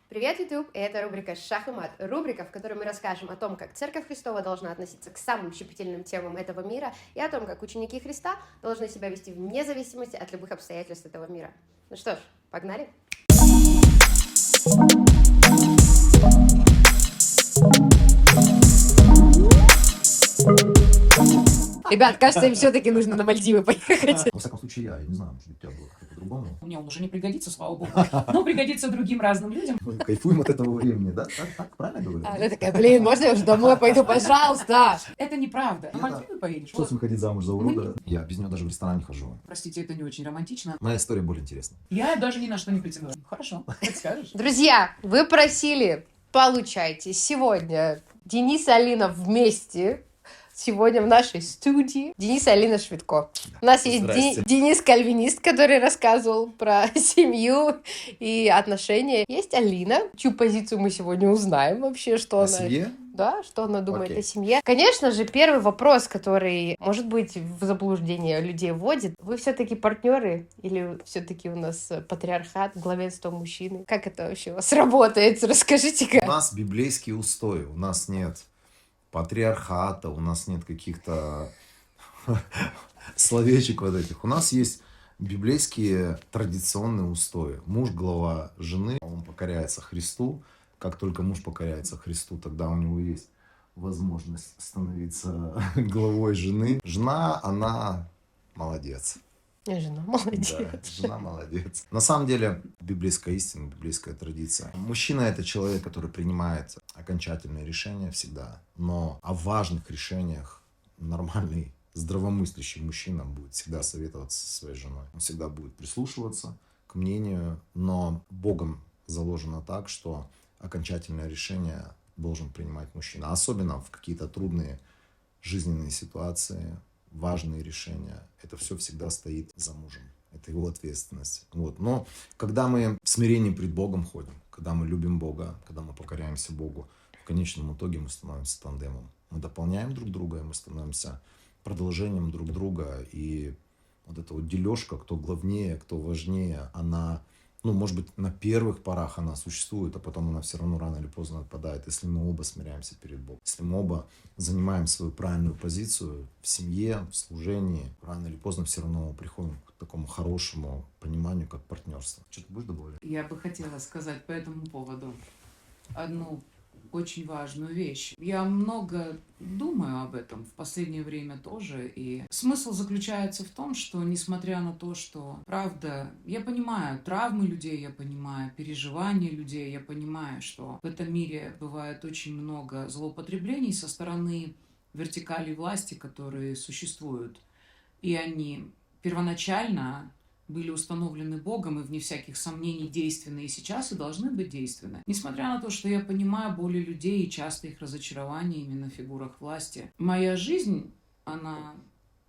Привет, YouTube! И это рубрика «Шах и мат». Рубрика, в которой мы расскажем о том, как Церковь Христова должна относиться к самым щепетильным темам этого мира и о том, как ученики Христа должны себя вести вне зависимости от любых обстоятельств этого мира. Ну что ж, погнали! Ребят, кажется, им все-таки нужно на Мальдивы поехать. Во всяком случае, я не знаю, может быть, у тебя было как-то по-другому. Мне он уже не пригодится, слава богу, но пригодится другим разным людям. Мы кайфуем от этого времени, да? Так правильно говорю? Она такая, блин, можно я уже домой пойду, пожалуйста? Это неправда. На Мальдивы поедешь? Что выходить замуж за урода? Я без нее даже в ресторан не хожу. Простите, это не очень романтично. Моя история более интересна. Я даже ни на что не претендую. Хорошо, как скажешь. Друзья, вы просили, получайте. Сегодня Денис и Алина вместе. Сегодня в нашей студии Денис и Алина Швидко. У нас есть Денис Кальвинист, который рассказывал про семью и отношения. Есть Алина, чью позицию мы сегодня узнаем вообще, что О она... семье? Да, что она думает Окей. о семье. Конечно же, первый вопрос, который, может быть, в заблуждение людей вводит. Вы все-таки партнеры или все-таки у нас патриархат, главенство мужчины? Как это вообще у вас работает? Расскажите-ка. У нас библейские устои, у нас нет патриархата, у нас нет каких-то словечек вот этих. У нас есть библейские традиционные устои. Муж глава жены, он покоряется Христу. Как только муж покоряется Христу, тогда у него есть возможность становиться главой жены. Жена, она молодец. Жена, молодец. Да, жена молодец. На самом деле, библейская истина, библейская традиция. Мужчина — это человек, который принимает окончательные решения всегда. Но о важных решениях нормальный, здравомыслящий мужчина будет всегда советоваться со своей женой. Он всегда будет прислушиваться к мнению, но Богом заложено так, что окончательное решение должен принимать мужчина. Особенно в какие-то трудные жизненные ситуации, важные решения. Это все всегда стоит за мужем. Это его ответственность. Вот. Но когда мы в смирении пред Богом ходим, когда мы любим Бога, когда мы покоряемся Богу, в конечном итоге мы становимся тандемом. Мы дополняем друг друга, и мы становимся продолжением друг друга. И вот эта вот дележка, кто главнее, кто важнее, она... может быть, на первых порах она существует, а потом она все равно рано или поздно отпадает, если мы оба смиряемся перед Богом. Если мы оба занимаем свою правильную позицию в семье, в служении, рано или поздно все равно приходим к такому хорошему пониманию, как партнерство. Что ты будешь добавлять? Я бы хотела сказать по этому поводу одну очень важную вещь. Я много думаю об этом в последнее время тоже, и смысл заключается в том, что несмотря на то, что, правда, я понимаю травмы людей, я понимаю переживания людей, я понимаю, что в этом мире бывает очень много злоупотреблений со стороны вертикалей власти, которые существуют, и они первоначально были установлены Богом и, вне всяких сомнений, действенны и сейчас, и должны быть действенны. Несмотря на то, что я понимаю боли людей и часто их разочарования именно в фигурах власти, моя жизнь, она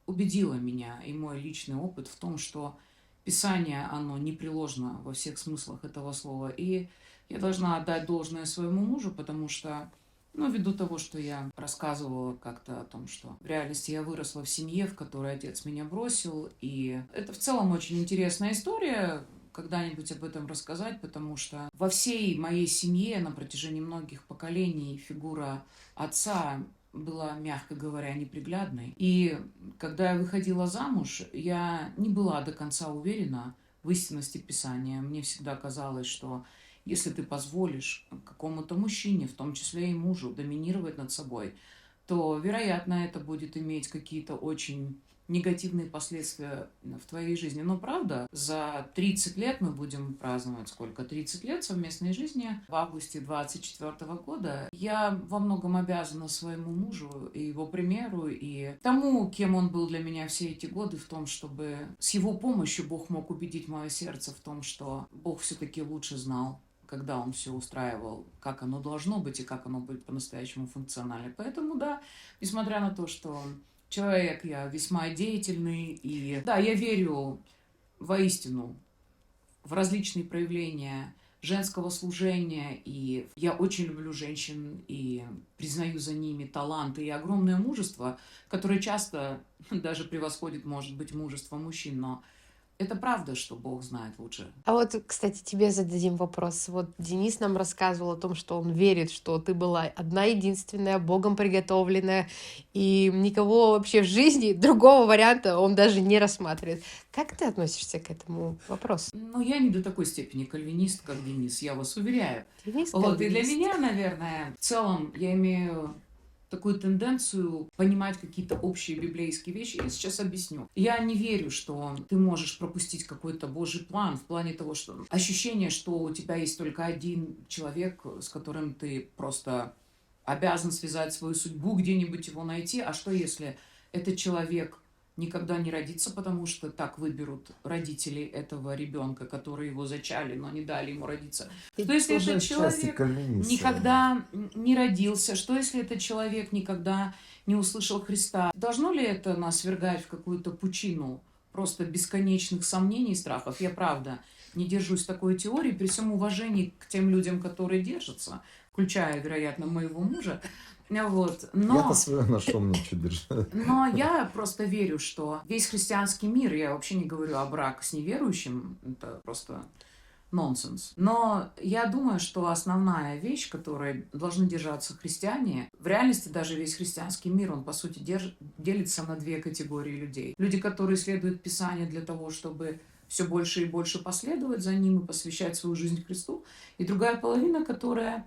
убедила меня и мой личный опыт в том, что Писание, оно непреложно во всех смыслах этого слова. И я должна отдать должное своему мужу, потому что ввиду того, что я рассказывала как-то о том, что в реальности я выросла в семье, в которой отец меня бросил, и это в целом очень интересная история, когда-нибудь об этом рассказать, потому что во всей моей семье на протяжении многих поколений фигура отца была, мягко говоря, неприглядной. И когда я выходила замуж, я не была до конца уверена в истинности Писания. Мне всегда казалось, что если ты позволишь какому-то мужчине, в том числе и мужу, доминировать над собой, то, вероятно, это будет иметь какие-то очень негативные последствия в твоей жизни. Но правда, за 30 лет мы будем праздновать сколько? 30 лет совместной жизни. В августе 2024 года я во многом обязана своему мужу и его примеру, и тому, кем он был для меня все эти годы, в том, чтобы с его помощью Бог мог убедить мое сердце в том, что Бог все-таки лучше знал, когда он все устраивал, как оно должно быть и как оно будет по-настоящему функционально. Поэтому, да, несмотря на то, что человек я весьма деятельный, и да, я верю воистину в различные проявления женского служения, и я очень люблю женщин и признаю за ними таланты и огромное мужество, которое часто даже превосходит, может быть, мужество мужчин, но Это правда, что Бог знает лучше. А вот, кстати, тебе зададим вопрос. Вот Денис нам рассказывал о том, что он верит, что ты была одна единственная, Богом приготовленная, и никого вообще в жизни другого варианта он даже не рассматривает. Как ты относишься к этому вопросу? Но я не до такой степени кальвинист, как Денис, я вас уверяю. Денис Вот, и для кальвинист. меня, наверное, в целом я имею такую тенденцию понимать какие-то общие библейские вещи. Я сейчас объясню. Я не верю, что ты можешь пропустить какой-то Божий план в плане того, что ощущение, что у тебя есть только один человек, с которым ты просто обязан связать свою судьбу, где-нибудь его найти. А что если этот человек никогда не родится, потому что так выберут родители этого ребенка, которые его зачали, но не дали ему родиться? Что если Тоже этот отчасти человек кальвинист. никогда не родился? Что если этот человек никогда не услышал Христа? Должно ли это нас ввергать в какую-то пучину просто бесконечных сомнений и страхов? Я правда не держусь такой теории, при всем уважении к тем людям, которые держатся, включая, вероятно, моего мужа. Вот. Я-то свое нашел, мне что держать. Но я просто верю, что весь христианский мир, я вообще не говорю о брак с неверующим, это просто нонсенс. Но я думаю, что основная вещь, которой должны держаться христиане, в реальности даже весь христианский мир, он по сути делится на две категории людей. Люди, которые следуют Писанию для того, чтобы все больше и больше последовать за ним и посвящать свою жизнь Христу, и другая половина, которая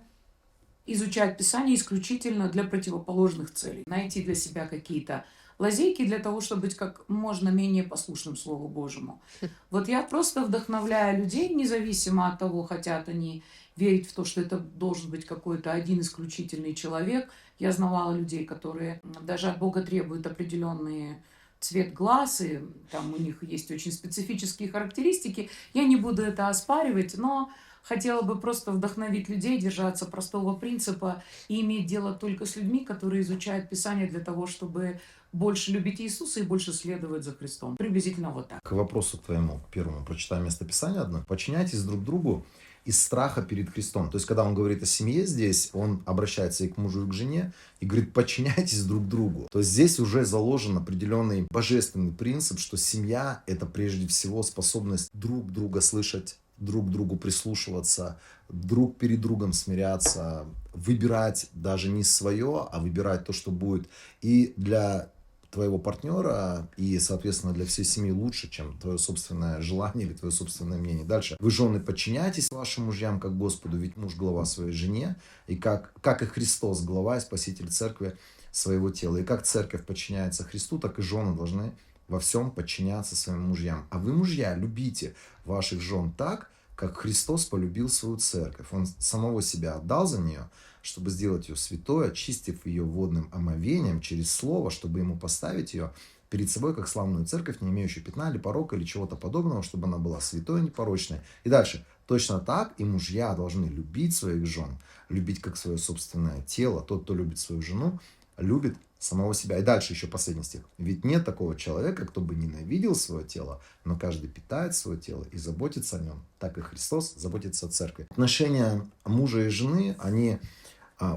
изучать Писание исключительно для противоположных целей. Найти для себя какие-то лазейки для того, чтобы быть как можно менее послушным Слову Божьему. Вот я просто вдохновляю людей, независимо от того, хотят они верить в то, что это должен быть какой-то один исключительный человек. Я знавала людей, которые даже от Бога требуют определенные цвет глаз, и там у них есть очень специфические характеристики. Я не буду это оспаривать, но хотела бы просто вдохновить людей держаться простого принципа и иметь дело только с людьми, которые изучают Писание для того, чтобы больше любить Иисуса и больше следовать за Христом. Приблизительно вот так. К вопросу твоему первому прочитаю местописание одно. Подчиняйтесь друг другу из страха перед Христом. То есть, когда он говорит о семье здесь, он обращается и к мужу, и к жене, и говорит, подчиняйтесь друг другу. То есть, здесь уже заложен определенный божественный принцип, что семья – это прежде всего способность друг друга слышать, друг другу прислушиваться, друг перед другом смиряться, выбирать даже не свое, а выбирать то, что будет и для твоего партнера, и, соответственно, для всей семьи лучше, чем твое собственное желание или твое собственное мнение. Дальше. Вы, жены, подчиняйтесь вашим мужьям, как Господу, ведь муж глава своей жене, и как и Христос глава и Спаситель церкви своего тела. И как церковь подчиняется Христу, так и жены должны во всем подчиняться своим мужьям. А вы, мужья, любите ваших жен так, как Христос полюбил свою церковь. Он самого себя отдал за нее, чтобы сделать ее святой, очистив ее водным омовением через слово, чтобы ему поставить ее перед собой, как славную церковь, не имеющую пятна или порока или чего-то подобного, чтобы она была святой, непорочной. И дальше. Точно так и мужья должны любить своих жен, любить как свое собственное тело. Тот, кто любит свою жену, любит самого себя. И дальше еще последний стих. Ведь нет такого человека, кто бы ненавидел свое тело, но каждый питает свое тело и заботится о нем. Так и Христос заботится о церкви. Отношения мужа и жены, они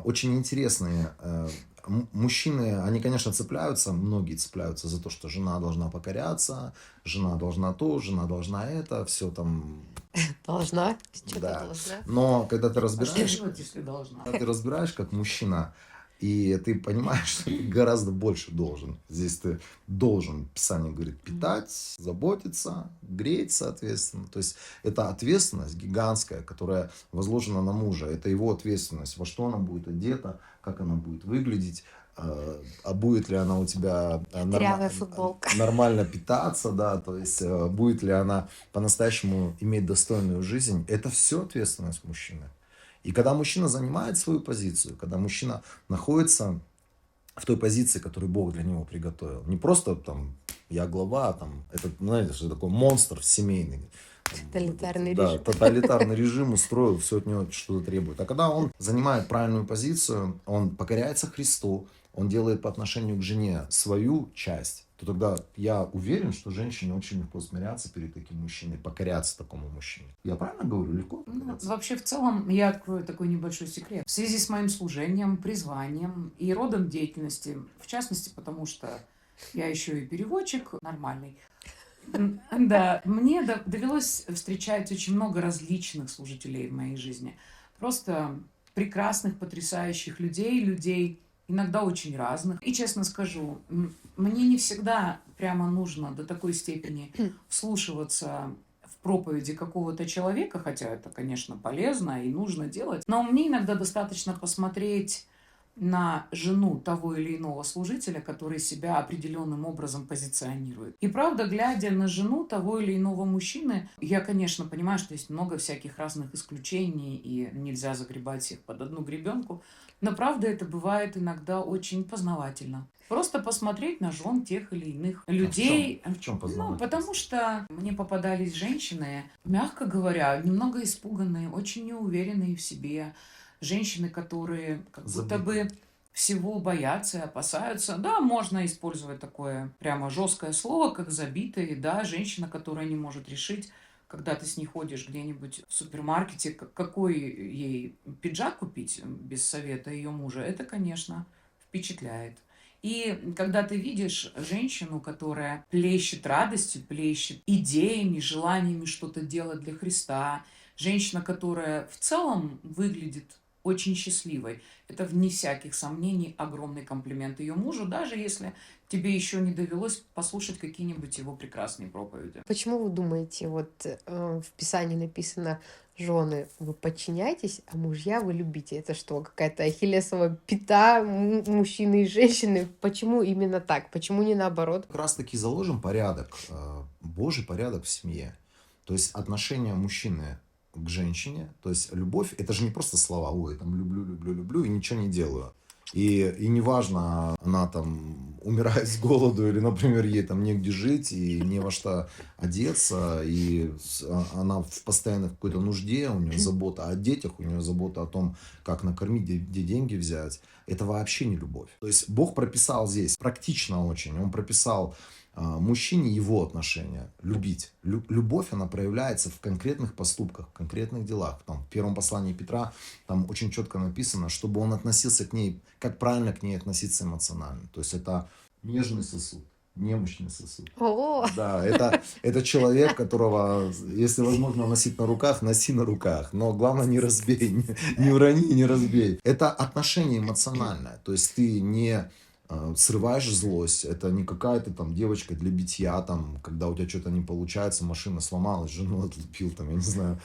очень интересные. Мужчины, они, конечно, цепляются, многие цепляются за то, что жена должна покоряться, жена должна то, жена должна это, все там. Должна? Что Да. ты должна? Но когда ты А что разбираешь, делать, если должна? когда ты разбираешь как мужчина, и ты понимаешь, что ты гораздо больше должен. Здесь ты должен, Писание говорит, питать, заботиться, греть, соответственно. То есть это ответственность гигантская, которая возложена на мужа. Это его ответственность. Во что она будет одета, как она будет выглядеть, а будет ли она у тебя Дырявая футболка. нормально питаться, да, то есть будет ли она по-настоящему иметь достойную жизнь. Это все ответственность мужчины. И когда мужчина занимает свою позицию, когда мужчина находится в той позиции, которую Бог для него приготовил, не просто там я глава, там, это, знаете, что такое монстр семейный. Тоталитарный Да, режим. тоталитарный режим устроил, все от него что-то требует. А когда он занимает правильную позицию, он покоряется Христу, он делает по отношению к жене свою часть, то тогда я уверен, что женщине очень легко смиряться перед таким мужчиной, покоряться такому мужчине. Я правильно говорю? Легко покоряться? Вообще, в целом, я открою такой небольшой секрет. В связи с моим служением, призванием и родом деятельности, в частности, потому что я еще и переводчик нормальный, Да, мне довелось встречать очень много различных служителей в моей жизни. Просто прекрасных, потрясающих людей иногда очень разных. И честно скажу, мне не всегда прямо нужно до такой степени вслушиваться в проповеди какого-то человека, хотя это, конечно, полезно и нужно делать. Но мне иногда достаточно посмотреть на жену того или иного служителя, который себя определенным образом позиционирует. И правда, глядя на жену того или иного мужчины, я, конечно, понимаю, что есть много всяких разных исключений, и нельзя загребать всех под одну гребенку, но правда это бывает иногда очень познавательно. Просто посмотреть на жен тех или иных людей. В чем познавательность? Потому что мне попадались женщины, мягко говоря, немного испуганные, очень неуверенные в себе, женщины, которые как будто бы всего боятся и опасаются. Да, можно использовать такое прямо жесткое слово, как забитые, да, женщина, которая не может решить, когда ты с ней ходишь где-нибудь в супермаркете, какой ей пиджак купить без совета ее мужа, это, конечно, впечатляет. И когда ты видишь женщину, которая плещет радостью, плещет идеями, желаниями что-то делать для Христа, женщина, которая в целом выглядит очень счастливой. Это, вне всяких сомнений, огромный комплимент ее мужу, даже если тебе еще не довелось послушать какие-нибудь его прекрасные проповеди. Почему вы думаете, вот в Писании написано: жены, вы подчиняйтесь, а мужья вы любите? Это что, какая-то ахиллесова пята мужчины и женщины? Почему именно так? Почему не наоборот? Как раз таки заложен порядок, Божий порядок в семье. То есть отношение мужчины к женщине, то есть любовь, это же не просто слова, ой, там люблю, люблю, люблю и ничего не делаю. И неважно, она там умирает с голоду или, например, ей там негде жить и не во что одеться, и она в постоянной какой-то нужде, у нее забота о детях, у нее забота о том, как накормить, где деньги взять. Это вообще не любовь. То есть Бог прописал здесь практично очень, Он прописал мужчине его отношения, любить. Любовь, она проявляется в конкретных поступках, в конкретных делах. Там, в первом послании Петра там очень четко написано, чтобы он относился к ней, как правильно к ней относиться эмоционально. То есть это нежный сосуд, немощный сосуд. О, Да, это человек, которого, если возможно носить на руках, носи на руках. Но главное не разбей, не урони, не разбей. Это отношение эмоциональное. То есть ты не срываешь злость, это не какая-то там девочка для битья, там, когда у тебя что-то не получается, машина сломалась, жену отлупил, там, я не знаю,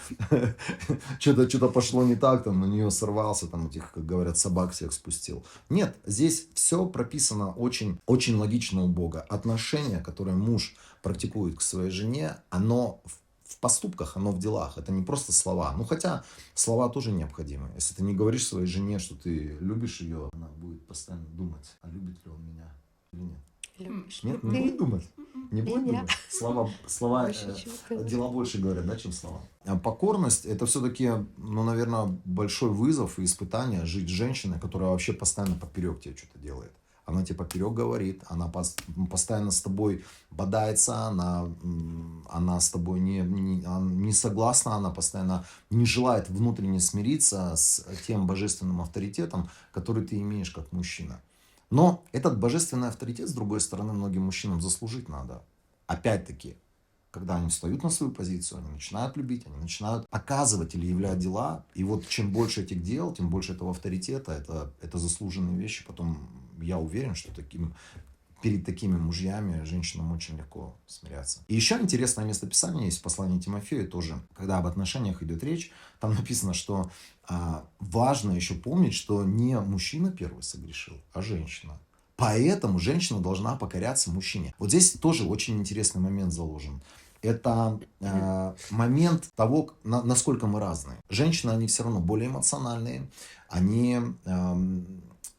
что-то пошло не так, там, на нее сорвался, там, этих, как говорят, собак всех спустил. Нет, здесь все прописано очень, очень логично у Бога. Отношение, которое муж практикует к своей жене, оно в поступках, оно в делах. Это не просто слова. Ну, хотя слова тоже необходимы. Если ты не говоришь своей жене, что ты любишь ее, она будет постоянно думать, а любит ли он меня или нет. любишь Нет, ли не ты будет думать. Не будет меня? думать. Слова Больше, чем ты. дела больше говорят, да, чем слова. А покорность — это все-таки, ну, наверное, большой вызов и испытание жить с женщиной, которая вообще постоянно поперек тебе что-то делает. Она тебе поперек говорит, она постоянно с тобой бодается, она с тобой не согласна, она постоянно не желает внутренне смириться с тем божественным авторитетом, который ты имеешь как мужчина. Но этот божественный авторитет, с другой стороны, многим мужчинам заслужить надо. Опять-таки, когда они встают на свою позицию, они начинают любить, они начинают показывать или являть дела. И вот чем больше этих дел, тем больше этого авторитета, это заслуженные вещи. Потом я уверен, что перед такими мужьями женщинам очень легко смиряться. И еще интересное местописание есть в послании Тимофею тоже, когда об отношениях идет речь. Там написано, что важно еще помнить, что не мужчина первый согрешил, а женщина. Поэтому женщина должна покоряться мужчине. Вот здесь тоже очень интересный момент заложен. Это момент того, насколько мы разные. Женщины, они все равно более эмоциональные,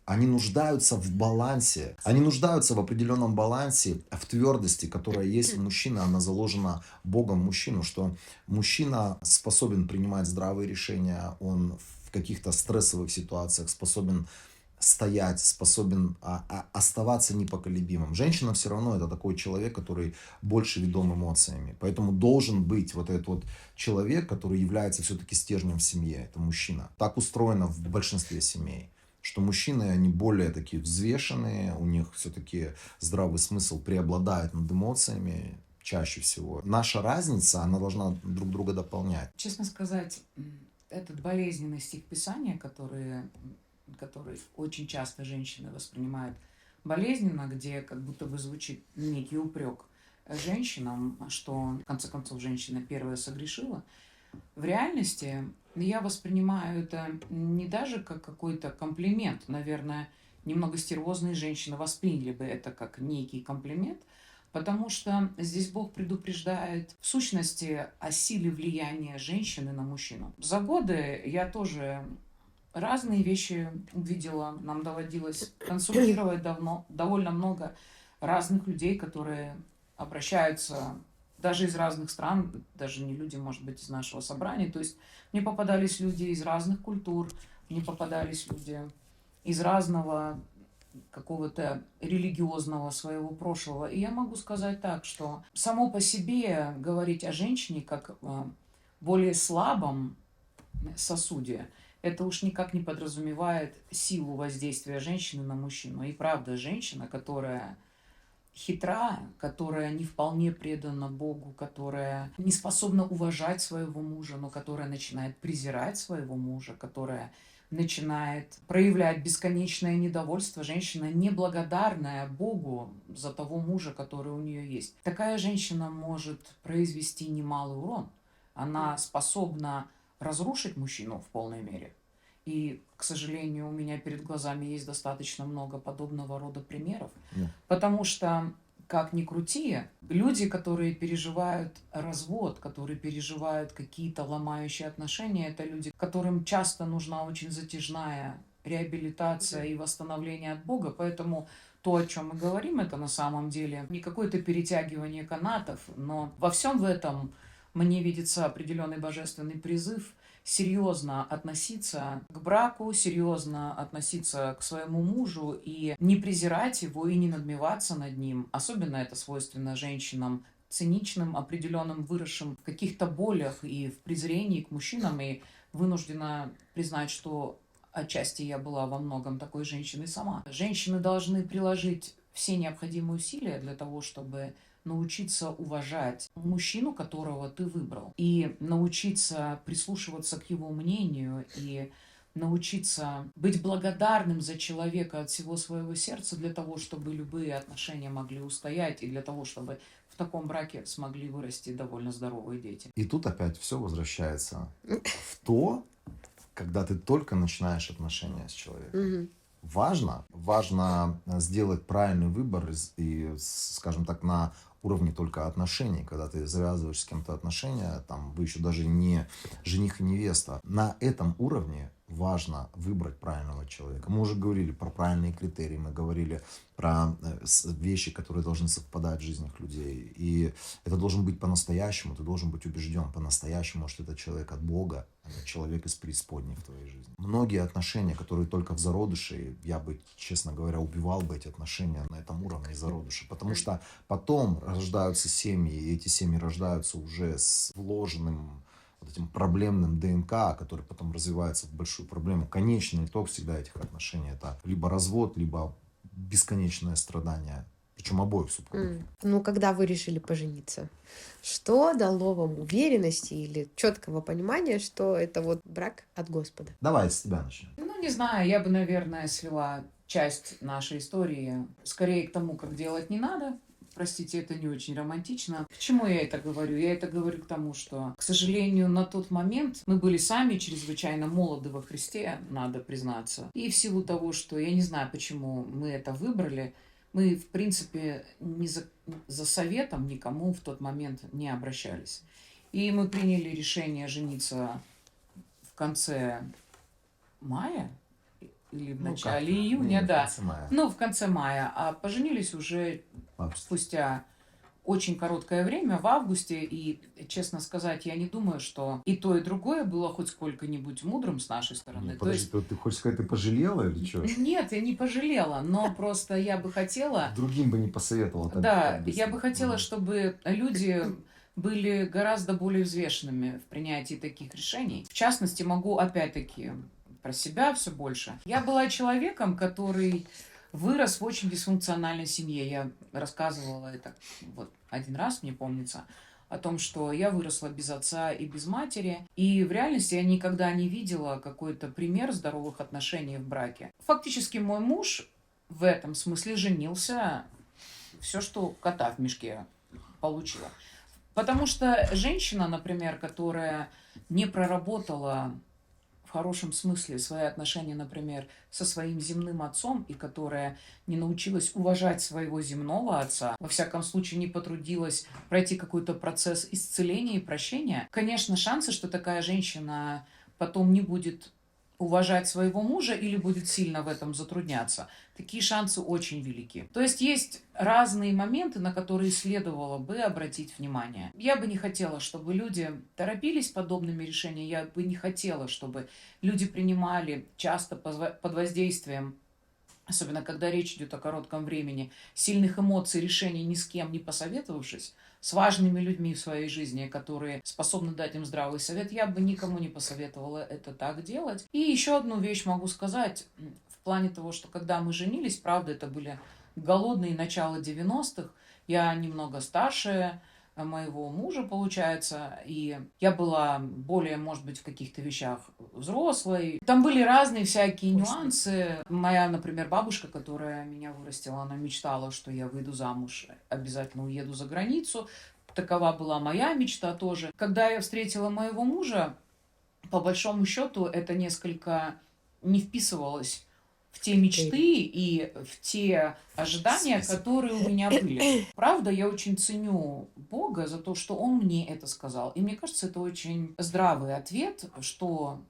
они нуждаются в балансе, они нуждаются в определенном балансе, в твердости, которая есть у мужчины, она заложена Богом в мужчину, что мужчина способен принимать здравые решения, он в каких-то стрессовых ситуациях способен стоять, способен оставаться непоколебимым. Женщина все равно это такой человек, который больше ведом эмоциями. Поэтому должен быть вот этот вот человек, который является все-таки стержнем в семье. Это мужчина. Так устроено в большинстве семей, что мужчины, они более такие взвешенные, у них все-таки здравый смысл преобладает над эмоциями. чаще всего. Наша разница, она должна друг друга дополнять. Честно сказать, этот болезненный стих Писания, который очень часто женщины воспринимают болезненно, где как будто бы звучит некий упрек женщинам, что, в конце концов, женщина первая согрешила. В реальности я воспринимаю это не даже как какой-то комплимент. Наверное, немного стервозные женщины восприняли бы это как некий комплимент, потому что здесь Бог предупреждает в сущности о силе влияния женщины на мужчину. За годы я тоже разные вещи увидела. Нам доводилось консультировать довольно много разных людей, которые обращаются даже из разных стран, даже не люди, может быть, из нашего собрания. То есть мне попадались люди из разных культур, мне попадались люди из разного какого-то религиозного своего прошлого. И я могу сказать так, что само по себе говорить о женщине как более слабом сосуде, это уж никак не подразумевает силу воздействия женщины на мужчину. И правда, женщина, которая хитра, которая не вполне предана Богу, которая не способна уважать своего мужа, но которая начинает презирать своего мужа, которая начинает проявлять бесконечное недовольство, женщина, неблагодарная Богу за того мужа, который у нее есть. Такая женщина может произвести немалый урон. Она способна разрушить мужчину в полной мере. И, к сожалению, у меня перед глазами есть достаточно много подобного рода примеров. Потому что, как ни крути, люди, которые переживают развод, которые переживают какие-то ломающие отношения, это люди, которым часто нужна очень затяжная реабилитация и восстановление от Бога. Поэтому то, о чем мы говорим, это на самом деле не какое-то перетягивание канатов, но во всем в этом мне видится определенный божественный призыв серьезно относиться к браку, серьезно относиться к своему мужу и не презирать его и не надмеваться над ним. Особенно это свойственно женщинам циничным, определенным, выросшим в каких-то болях и в презрении к мужчинам. И вынуждена признать, что отчасти я была во многом такой женщиной сама. Женщины должны приложить все необходимые усилия для того, чтобы научиться уважать мужчину, которого ты выбрал, и научиться прислушиваться к его мнению, и научиться быть благодарным за человека от всего своего сердца для того, чтобы любые отношения могли устоять, и для того, чтобы в таком браке смогли вырасти довольно здоровые дети. И тут опять все возвращается в то, когда ты только начинаешь отношения с человеком. Важно сделать правильный выбор и, скажем так, на уровне только отношений, когда ты завязываешь с кем-то отношения, там вы еще даже не жених и невеста. На этом уровне важно выбрать правильного человека. Мы уже говорили про правильные критерии, мы говорили про вещи, которые должны совпадать в жизнях людей. И это должен быть по-настоящему, ты должен быть убежден по-настоящему, что это человек от Бога, а не человек из преисподней в твоей жизни. Многие отношения, которые только в зародыше, я бы, честно говоря, убивал бы эти отношения на этом уровне зародыша, потому что потом рождаются семьи, и эти семьи рождаются уже с вложенным вот этим проблемным ДНК, который потом развивается в большую проблему. Конечный итог всегда этих отношений — это либо развод, либо бесконечное страдание, причем обоих супругов. Ну, когда вы решили пожениться, что дало вам уверенности или четкого понимания, что это вот брак от Господа? Давай с тебя начнем. Ну, не знаю, я бы, наверное, свела часть нашей истории скорее к тому, как делать не надо. Простите, это не очень романтично. К чему я это говорю? Я это говорю к тому, что, к сожалению, на тот момент мы были сами чрезвычайно молоды во Христе, надо признаться. И в силу того, что я не знаю, почему мы это выбрали, мы, в принципе, не за советом никому в тот момент не обращались. И мы приняли решение жениться в конце мая или в начале июня, да. В конце мая. А поженились уже спустя очень короткое время, в августе. И, честно сказать, я не думаю, что и то, и другое было хоть сколько-нибудь мудрым с нашей стороны. Подожди, ты хочешь сказать, ты пожалела или что? Нет, я не пожалела, но просто я бы хотела... Другим бы не посоветовала. Да, я бы хотела, чтобы люди были гораздо более взвешенными в принятии таких решений. В частности, могу опять-таки про себя все больше. Я была человеком, который вырос в очень дисфункциональной семье. Я рассказывала это вот один раз, мне помнится, о том, что я выросла без отца и без матери. И в реальности я никогда не видела какой-то пример здоровых отношений в браке. Фактически мой муж в этом смысле женился, все, что кота в мешке получила. Потому что женщина, например, которая не проработала в хорошем смысле свои отношения, например, со своим земным отцом, и которая не научилась уважать своего земного отца, во всяком случае не потрудилась пройти какой-то процесс исцеления и прощения, конечно, шансы, что такая женщина потом не будет уважать своего мужа или будет сильно в этом затрудняться, такие шансы очень велики. То есть есть разные моменты, на которые следовало бы обратить внимание. Я бы не хотела, чтобы люди торопились с подобными решениями, я бы не хотела, чтобы люди принимали часто под воздействием, особенно когда речь идет о коротком времени, сильных эмоций, решений ни с кем не посоветовавшись, с важными людьми в своей жизни, которые способны дать им здравый совет, я бы никому не посоветовала это так делать. И еще одну вещь могу сказать в плане того, что когда мы женились, правда, это были голодные начала 90-х, я немного старше моего мужа, получается, и я была более, может быть, в каких-то вещах взрослой. Там были разные всякие нюансы. Моя, например, бабушка, которая меня вырастила, она мечтала, что я выйду замуж, обязательно уеду за границу. Такова была моя мечта тоже. Когда я встретила моего мужа, по большому счету, это несколько не вписывалось в те мечты и в те ожидания, которые у меня были. Правда, я очень ценю Бога за то, что Он мне это сказал. И мне кажется, это очень здравый ответ, что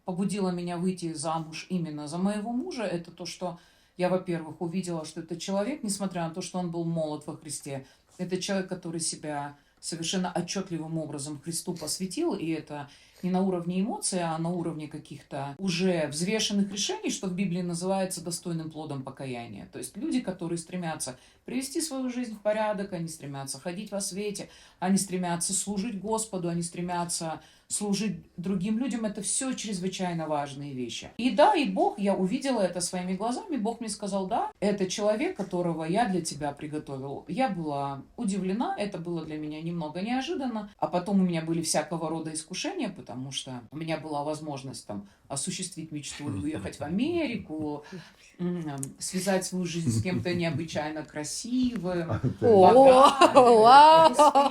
побудило меня выйти замуж именно за моего мужа. Это то, что я, во-первых, увидела, что это человек, несмотря на то, что он был молод во Христе, это человек, который себя совершенно отчетливым образом Христу посвятил, и это не на уровне эмоций, а на уровне каких-то уже взвешенных решений, что в Библии называется достойным плодом покаяния. То есть люди, которые стремятся привести свою жизнь в порядок, они стремятся ходить во свете, они стремятся служить Господу, они стремятся служить другим людям. Это все чрезвычайно важные вещи. И да, и Бог, я увидела это своими глазами, Бог мне сказал, да, это человек, которого я для тебя приготовил. Я была удивлена, это было для меня немного неожиданно, а потом у меня были всякого рода искушения, потому что у меня была возможность там осуществить мечту и уехать в Америку, связать свою жизнь с кем-то необычайно красивым, богатым,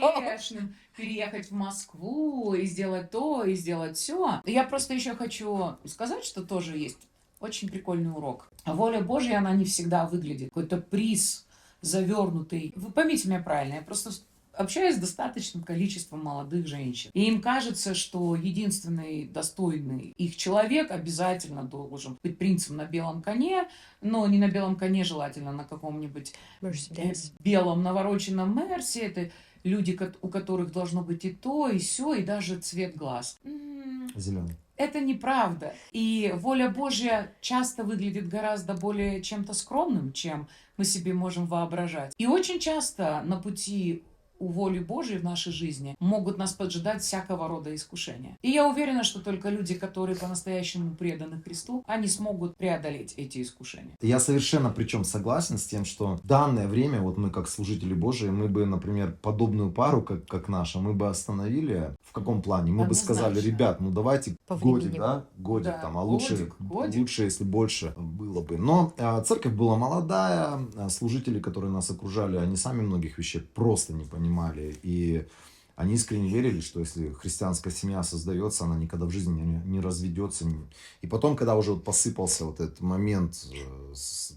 успешным, переехать в Москву и сделать то, и сделать все. Я просто еще хочу сказать, что тоже есть очень прикольный урок. Воля Божья, она не всегда выглядит какой-то приз завернутый. Вы поймите меня правильно, я просто общаюсь с достаточным количеством молодых женщин. И им кажется, что единственный достойный их человек обязательно должен быть принцем на белом коне, но не на белом коне, желательно на каком-нибудь белом навороченном Мерсе. Это люди, у которых должно быть и то, и сё, и даже цвет глаз. Зеленый. Это неправда. И воля Божья часто выглядит гораздо более чем-то скромным, чем мы себе можем воображать. И очень часто на пути у воли Божьей в нашей жизни могут нас поджидать всякого рода искушения. И я уверена, что только люди, которые по-настоящему преданы Христу, они смогут преодолеть эти искушения. Я совершенно причем согласен с тем, что в данное время, вот мы как служители Божии, мы бы, например, подобную пару, как наша, мы бы остановили. В каком плане? Мы бы сказали, ребят, ну давайте годик, да? Годик Да, там, а лучше, годик. лучше, если больше было бы. Но церковь была молодая, служители, которые нас окружали, они сами многих вещей просто не понимали. И они искренне верили, что если христианская семья создается, она никогда в жизни не разведется. И потом, когда уже вот посыпался вот этот момент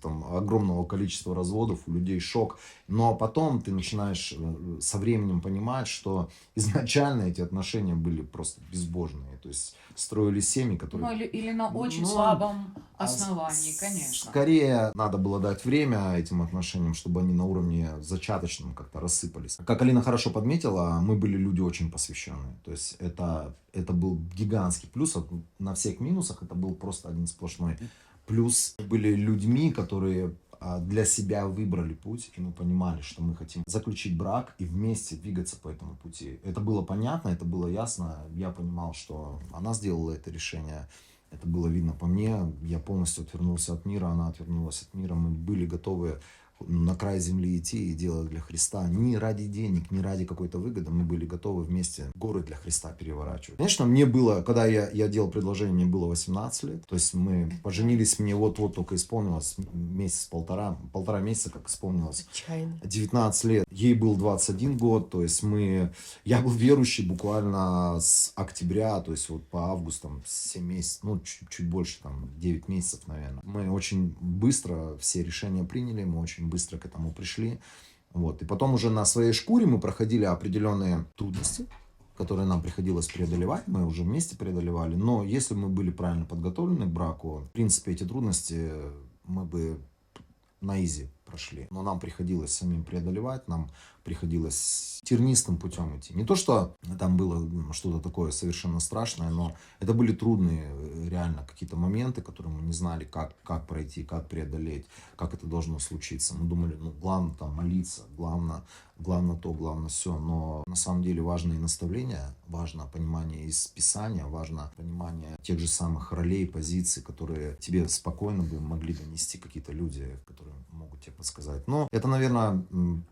там, огромного количества разводов, у людей шок. Но потом ты начинаешь со временем понимать, что изначально эти отношения были просто безбожные. То есть строили семьи, которые... Ну, или на очень слабом основании, конечно. Скорее надо было дать время этим отношениям, чтобы они на уровне зачаточном как-то рассыпались. Как Алина хорошо подметила, мы были люди очень посвященные. То есть это был гигантский плюс. На всех минусах это был просто один сплошной плюс. Были людьми, которые для себя выбрали путь, и мы понимали, что мы хотим заключить брак и вместе двигаться по этому пути. Это было понятно, это было ясно. Я понимал, что она сделала это решение. Это было видно по мне. Я полностью отвернулся от мира, она отвернулась от мира. Мы были готовы на край земли идти и делать для Христа. Не ради денег, не ради какой-то выгоды. Мы были готовы вместе горы для Христа переворачивать. Конечно, мне было, когда я делал предложение, мне было 18 лет. То есть мы поженились, мне вот-вот только исполнилось полтора месяца, как исполнилось. Отчаянно. 19 лет. Ей был 21 год. То есть я был верующий буквально с октября, то есть вот по август, там, 7 месяцев, ну, чуть больше, там, 9 месяцев, наверное. Мы очень быстро все решения приняли, мы очень быстро к этому пришли. Вот. И потом уже на своей шкуре мы проходили определенные трудности, которые нам приходилось преодолевать. Мы уже вместе преодолевали. Но если бы мы были правильно подготовлены к браку, в принципе, эти трудности мы бы на изи прошли. Но нам приходилось самим преодолевать, нам приходилось тернистым путем идти. Не то, что там было что-то такое совершенно страшное, но это были трудные реально какие-то моменты, которые мы не знали, как пройти, как преодолеть, как это должно случиться. Мы думали, главное там молиться, главное то, главное все. Но на самом деле важно и наставление, важно понимание из Писания, важно понимание тех же самых ролей, позиций, которые тебе спокойно бы могли донести какие-то люди, которые могут тебе подсказать. Но это, наверное,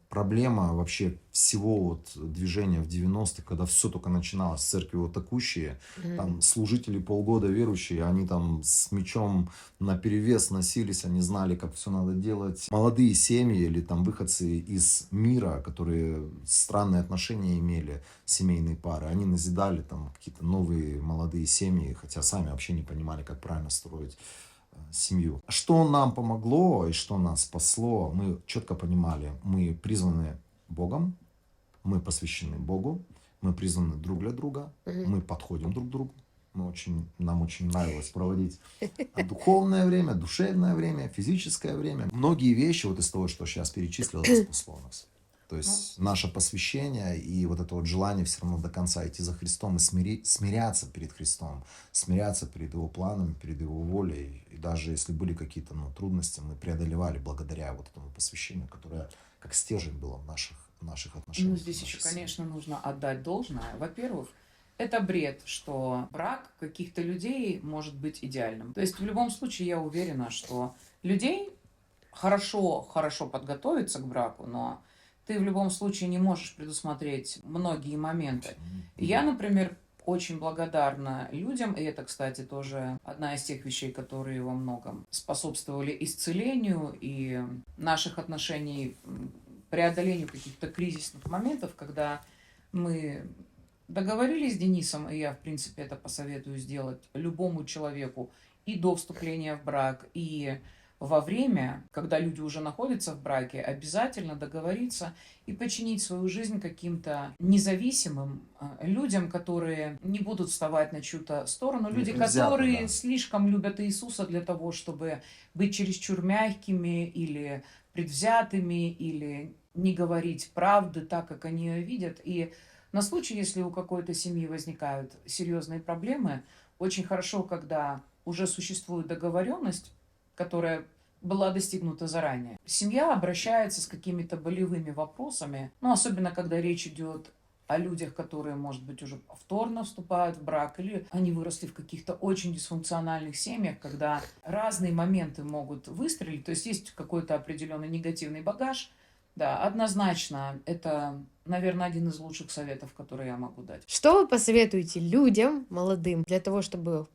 проблема вообще всего вот движения в 90-х, когда все только начиналось, церкви вот такущие, там служители полгода верующие, они там с мечом наперевес носились, они знали, как все надо делать. Молодые семьи или там выходцы из мира, которые странные отношения имели, семейные пары, они назидали там какие-то новые молодые семьи, хотя сами вообще не понимали, как правильно строить семью. Что нам помогло и что нас спасло, мы четко понимали, мы призваны Богом, мы посвящены Богу, мы призваны друг для друга, мы подходим друг к другу. Нам очень нравилось проводить духовное время, душевное время, физическое время. Многие вещи вот из того, что сейчас перечислил, это спасло нас. То есть наше посвящение и вот это вот желание все равно до конца идти за Христом и смиряться перед Христом, смиряться перед Его планами, перед Его волей. И даже если были какие-то трудности, мы преодолевали благодаря вот этому посвящению, которое как стержень было в наших отношениях. Ну, здесь еще, конечно, нужно отдать должное. Во-первых, это бред, что брак каких-то людей может быть идеальным. То есть в любом случае я уверена, что людей хорошо подготовиться к браку, но ты в любом случае не можешь предусмотреть многие моменты. Я, например, очень благодарна людям, и это, кстати, тоже одна из тех вещей, которые во многом способствовали исцелению и наших отношений, преодолению каких-то кризисных моментов, когда мы договорились с Денисом, и я, в принципе, это посоветую сделать любому человеку и до вступления в брак, и во время, когда люди уже находятся в браке, обязательно договориться и подчинить свою жизнь каким-то независимым людям, которые не будут вставать на чью-то сторону, люди, которые слишком любят Иисуса для того, чтобы быть чересчур мягкими или предвзятыми, или не говорить правды так, как они ее видят. И на случай, если у какой-то семьи возникают серьезные проблемы, очень хорошо, когда уже существует договоренность, которая была достигнута заранее. Семья обращается с какими-то болевыми вопросами, особенно когда речь идет о людях, которые, может быть, уже повторно вступают в брак, или они выросли в каких-то очень дисфункциональных семьях, когда разные моменты могут выстрелить, то есть есть какой-то определенный негативный багаж. Да, однозначно, это, наверное, один из лучших советов, которые я могу дать. Что вы посоветуете людям молодым для того, чтобы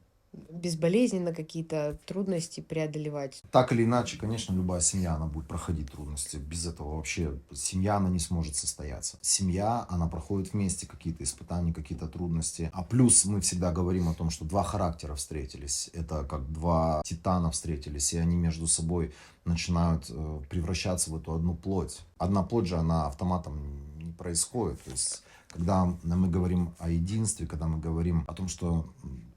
безболезненно какие-то трудности преодолевать? Так или иначе, конечно, любая семья, она будет проходить трудности. Без этого вообще семья, она не сможет состояться. Семья, она проходит вместе какие-то испытания, какие-то трудности. А плюс мы всегда говорим о том, что два характера встретились. Это как два титана встретились, и они между собой начинают превращаться в эту одну плоть. Одна плоть же, она автоматом не происходит. То есть, когда мы говорим о единстве, когда мы говорим о том, что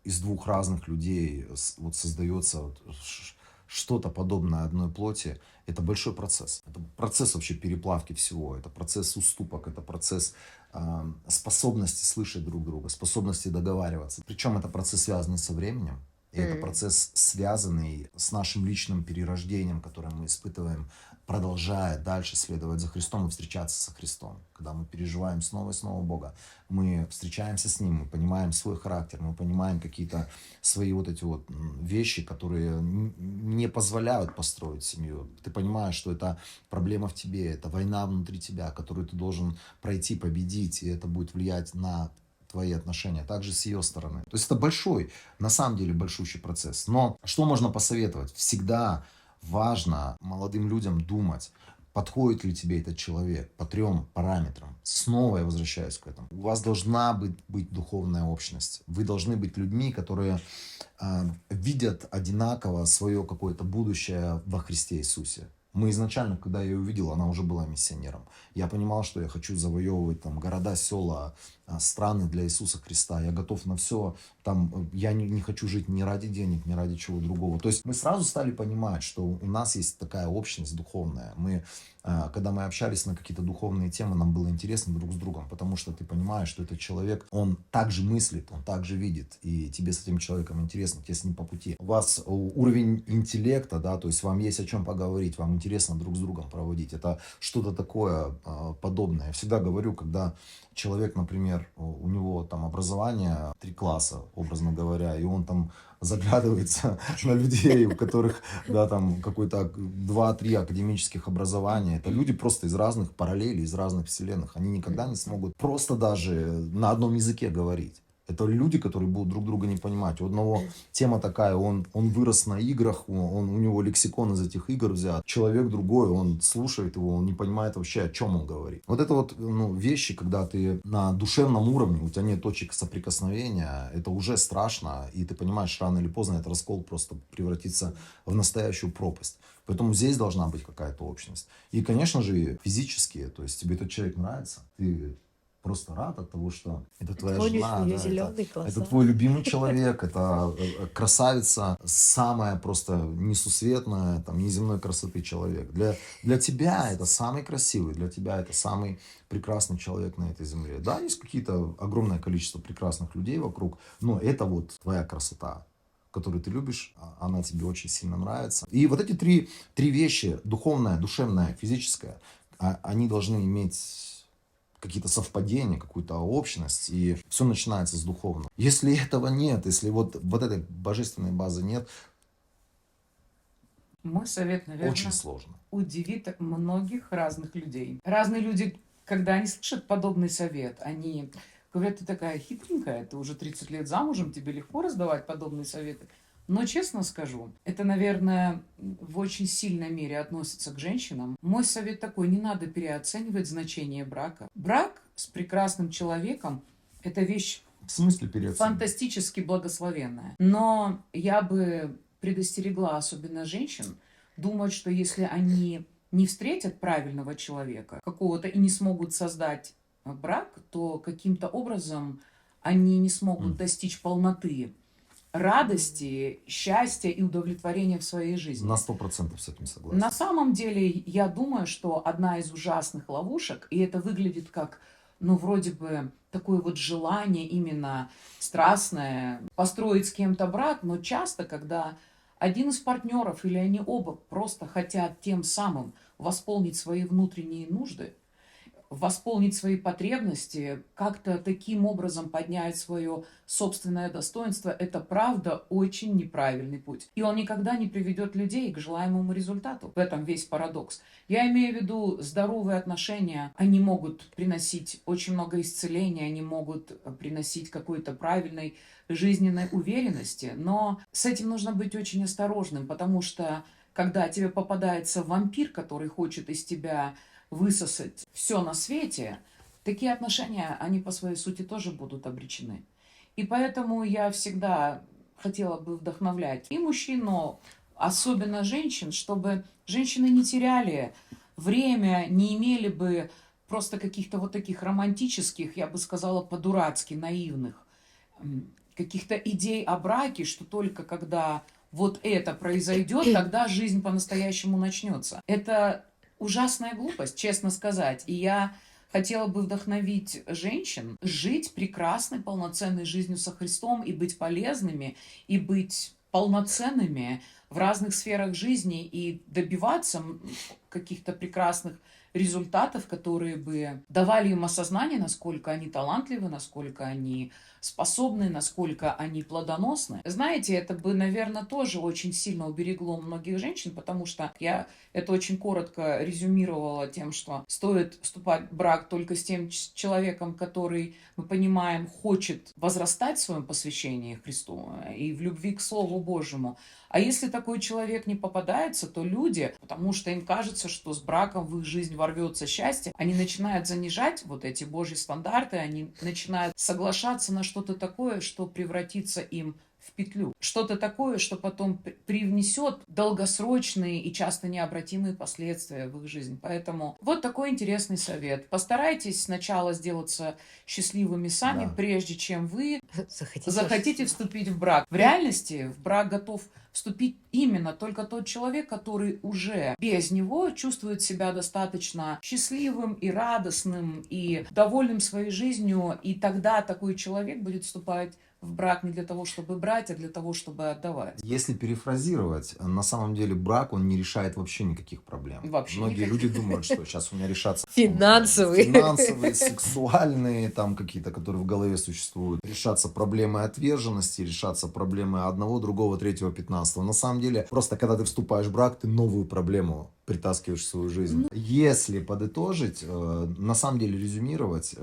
из двух разных людей вот создается что-то подобное одной плоти, это большой процесс. Это процесс вообще переплавки всего, это процесс уступок, это процесс способности слышать друг друга, способности договариваться. Причем это процесс, связанный со временем. И это процесс, связанный с нашим личным перерождением, которое мы испытываем, продолжая дальше следовать за Христом и встречаться со Христом. Когда мы переживаем снова и снова Бога, мы встречаемся с Ним, мы понимаем свой характер, мы понимаем какие-то свои вот эти вот вещи, которые не позволяют построить семью. Ты понимаешь, что это проблема в тебе, это война внутри тебя, которую ты должен пройти, победить, и это будет влиять на твои отношения, также с ее стороны. То есть это большой, на самом деле большущий процесс. Но что можно посоветовать? Всегда важно молодым людям думать, подходит ли тебе этот человек по 3 параметрам. Снова я возвращаюсь к этому. У вас должна быть духовная общность. Вы должны быть людьми, которые видят одинаково свое какое-то будущее во Христе Иисусе. Мы изначально, когда я ее увидел, она уже была миссионером. Я понимал, что я хочу завоевывать там города, села, страны для Иисуса Христа. Я готов на все. Там, я не хочу жить ни ради денег, ни ради чего другого. То есть мы сразу стали понимать, что у нас есть такая общность духовная. Когда мы общались на какие-то духовные темы, нам было интересно друг с другом, потому что ты понимаешь, что этот человек, он также мыслит, он также видит, и тебе с этим человеком интересно, тебе с ним по пути. У вас уровень интеллекта, да, то есть вам есть о чем поговорить, вам интересно друг с другом проводить. Это что-то такое подобное. Я всегда говорю, когда человек, например, у него там образование 3 класса, образно говоря, и он там заглядывается на людей, у которых, да, там какое-то 2-3 академических образования. Это люди просто из разных параллелей, из разных вселенных. Они никогда не смогут просто даже на одном языке говорить. Это люди, которые будут друг друга не понимать. У одного тема такая, он вырос на играх, у него лексикон из этих игр взят. Человек другой, он слушает его, он не понимает вообще, о чем он говорит. Вот это вот вещи, когда ты на душевном уровне, у тебя нет точек соприкосновения, это уже страшно, и ты понимаешь, рано или поздно этот раскол просто превратится в настоящую пропасть. Поэтому здесь должна быть какая-то общность. И, конечно же, физические, то есть тебе этот человек нравится, ты просто рад от того, что это твоя жена, да, это твой любимый человек, это красавица, самая просто несусветная, там, неземной красоты человек. Для тебя это самый красивый, для тебя это самый прекрасный человек на этой земле. Да, есть какие-то огромное количество прекрасных людей вокруг, но это вот твоя красота, которую ты любишь, она тебе очень сильно нравится. И вот эти три вещи, духовная, душевная, физическая, они должны иметь какие-то совпадения, какую-то общность, и все начинается с духовного. Если этого нет, если вот этой божественной базы нет, мой совет, наверное, очень сложно. Удивит многих разных людей. Разные люди, когда они слышат подобный совет, они говорят, ты такая хитренькая, ты уже 30 лет замужем, тебе легко раздавать подобные советы. Но, честно скажу, это, наверное, в очень сильной мере относится к женщинам. Мой совет такой, не надо переоценивать значение брака. Брак с прекрасным человеком – это вещь В смысле переоценивать? фантастически благословенная. Но я бы предостерегла особенно женщин думать, что если они не встретят правильного человека, какого-то, и не смогут создать брак, то каким-то образом они не смогут достичь полноты радости, счастья и удовлетворения в своей жизни. На 100% с этим согласен. На самом деле, я думаю, что одна из ужасных ловушек, и это выглядит как, вроде бы такое вот желание именно страстное, построить с кем-то брак, но часто, когда один из партнеров или они оба просто хотят тем самым восполнить свои внутренние нужды, восполнить свои потребности, как-то таким образом поднять свое собственное достоинство, это правда очень неправильный путь. И он никогда не приведет людей к желаемому результату. В этом весь парадокс. Я имею в виду здоровые отношения. Они могут приносить очень много исцеления, они могут приносить какой-то правильной жизненной уверенности, но с этим нужно быть очень осторожным, потому что когда тебе попадается вампир, который хочет из тебя высосать все на свете, такие отношения, они по своей сути тоже будут обречены. И поэтому я всегда хотела бы вдохновлять и мужчин, но особенно женщин, чтобы женщины не теряли время, не имели бы просто каких-то вот таких романтических, я бы сказала, по-дурацки наивных, каких-то идей о браке, что только когда вот это произойдет, тогда жизнь по-настоящему начнется. Это ужасная глупость, честно сказать. И я хотела бы вдохновить женщин жить прекрасной, полноценной жизнью со Христом и быть полезными, и быть полноценными в разных сферах жизни и добиваться каких-то прекрасных результатов, которые бы давали им осознание, насколько они талантливы, насколько они способны, насколько они плодоносны. Знаете, это бы, наверное, тоже очень сильно уберегло многих женщин, потому что я это очень коротко резюмировала тем, что стоит вступать в брак только с тем человеком, который, мы понимаем, хочет возрастать в своем посвящении Христу и в любви к Слову Божьему. А если такой человек не попадается, то люди, потому что им кажется, что с браком в их жизнь ворвется счастье, они начинают занижать вот эти Божьи стандарты, они начинают соглашаться на что-то такое, что превратится им в петлю. Что-то такое, что потом привнесет долгосрочные и часто необратимые последствия в их жизнь. Поэтому вот такой интересный совет. Постарайтесь сначала сделаться счастливыми сами, Да. прежде чем вы Захотите? захотите вступить в брак. В реальности в брак готов вступить именно только тот человек, который уже без него чувствует себя достаточно счастливым и радостным и довольным своей жизнью. И тогда такой человек будет вступать в брак не для того, чтобы брать, а для того, чтобы отдавать. Если перефразировать, на самом деле брак, он не решает вообще никаких проблем. Вообще Многие никаких. люди думают, что сейчас у меня решатся Финансовые. сексуальные, там какие-то, которые в голове существуют. Решатся проблемы отверженности, решатся проблемы одного, другого, третьего, 15-го. На самом деле, просто когда ты вступаешь в брак, ты новую проблему притаскиваешь в свою жизнь. Если подытожить, на самом деле резюмировать,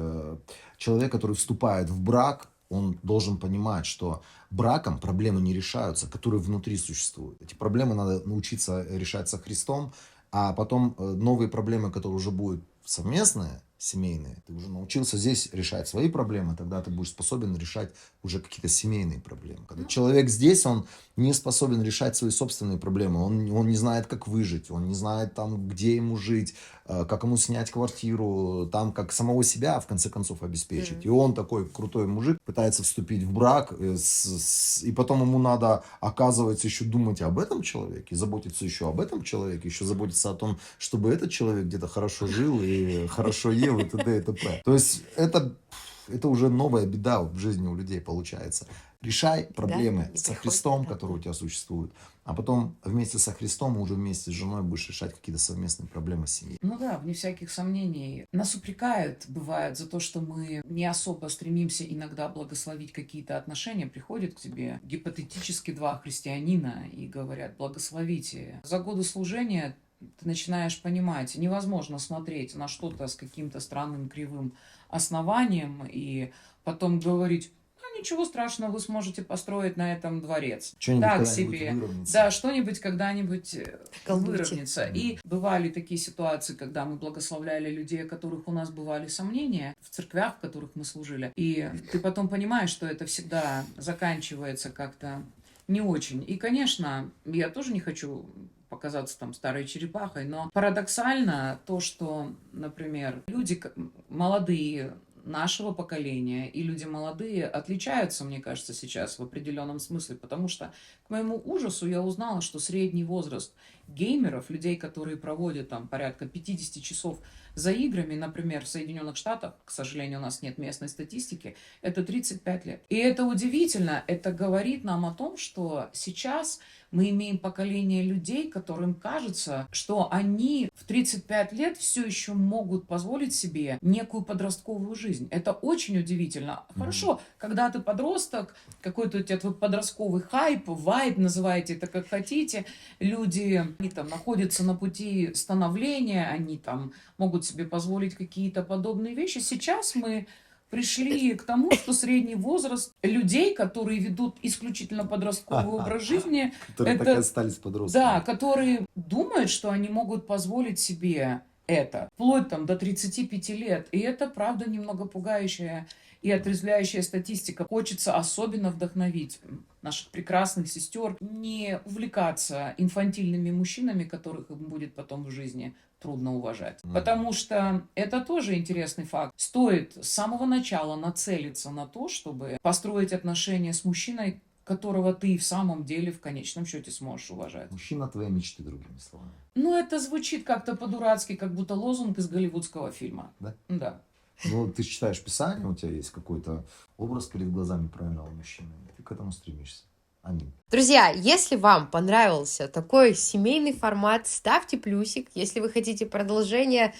человек, который вступает в брак, он должен понимать, что браком проблемы не решаются, которые внутри существуют. Эти проблемы надо научиться решать со Христом, а потом новые проблемы, которые уже будут совместные, семейные, ты уже научился здесь решать свои проблемы, тогда ты будешь способен решать уже какие-то семейные проблемы. Когда человек здесь, он не способен решать свои собственные проблемы, он не знает, как выжить, он не знает, там, где ему жить, как ему снять квартиру, там, как самого себя, в конце концов, обеспечить. И он такой крутой мужик, пытается вступить в брак, и потом ему надо, оказывается, еще думать об этом человеке, заботиться еще об этом человеке, еще заботиться о том, чтобы этот человек где-то хорошо жил и хорошо ел, и т.д. и т.п. То есть это уже новая беда в жизни у людей получается. Решай проблемы и со приходит Христом, обратно. которые у тебя существуют, а потом вместе со Христом, уже вместе с женой будешь решать какие-то совместные проблемы семьи. Ну да, вне всяких сомнений. Нас упрекают, бывает, за то, что мы не особо стремимся иногда благословить какие-то отношения. Приходят к тебе гипотетически два христианина и говорят: благословите. За годы служения ты начинаешь понимать, невозможно смотреть на что-то с каким-то странным кривым основанием и потом говорить: ну, ничего страшного, вы сможете построить на этом дворец. Что-нибудь Так когда-нибудь себе. выровняется. Да, что-нибудь когда-нибудь Колдуйте. выровняется. И бывали такие ситуации, когда мы благословляли людей, о которых у нас бывали сомнения, в церквях, в которых мы служили. И ты потом понимаешь, что это всегда заканчивается как-то не очень. И, конечно, я тоже не хочу показаться там старой черепахой, но парадоксально то, что, например, люди молодые нашего поколения и люди молодые отличаются, мне кажется, сейчас в определенном смысле, потому что, к моему ужасу, я узнала, что средний возраст геймеров, людей, которые проводят там порядка 50 часов за играми, например, в Соединенных Штатах, к сожалению, у нас нет местной статистики, это 35 лет. И это удивительно, это говорит нам о том, что сейчас мы имеем поколение людей, которым кажется, что они в 35 лет все еще могут позволить себе некую подростковую жизнь. Это очень удивительно. Хорошо, когда ты подросток, какой-то у тебя твой подростковый хайп, вайб, называйте это как хотите, люди, они там находятся на пути становления, они там могут себе позволить какие-то подобные вещи. Сейчас мы пришли к тому, что средний возраст людей, которые ведут исключительно подростковый образ жизни, Которые это- так и остались подростками. да, которые думают, что они могут позволить себе это, вплоть там до 35 лет. И это, правда, немного пугающая и отрезвляющая статистика. Хочется особенно вдохновить наших прекрасных сестер не увлекаться инфантильными мужчинами, которых им будет потом в жизни трудно уважать. Потому что это тоже интересный факт. Стоит с самого начала нацелиться на то, чтобы построить отношения с мужчиной, которого ты в самом деле в конечном счете сможешь уважать. Мужчина твоей мечты, другими словами. Ну, это звучит как-то по-дурацки, как будто лозунг из голливудского фильма. Да? Да. Ну, ты читаешь Писание, у тебя есть какой-то образ перед глазами правильного мужчины, и ты к этому стремишься. Аминь. Друзья, если вам понравился такой семейный формат, ставьте плюсик. Если вы хотите продолжение,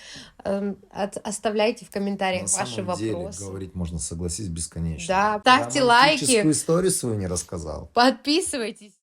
оставляйте в комментариях На ваши самом деле, вопросы. говорить можно, согласись, бесконечно. Да, ставьте лайки. Романтическую историю свою не рассказал. Подписывайтесь.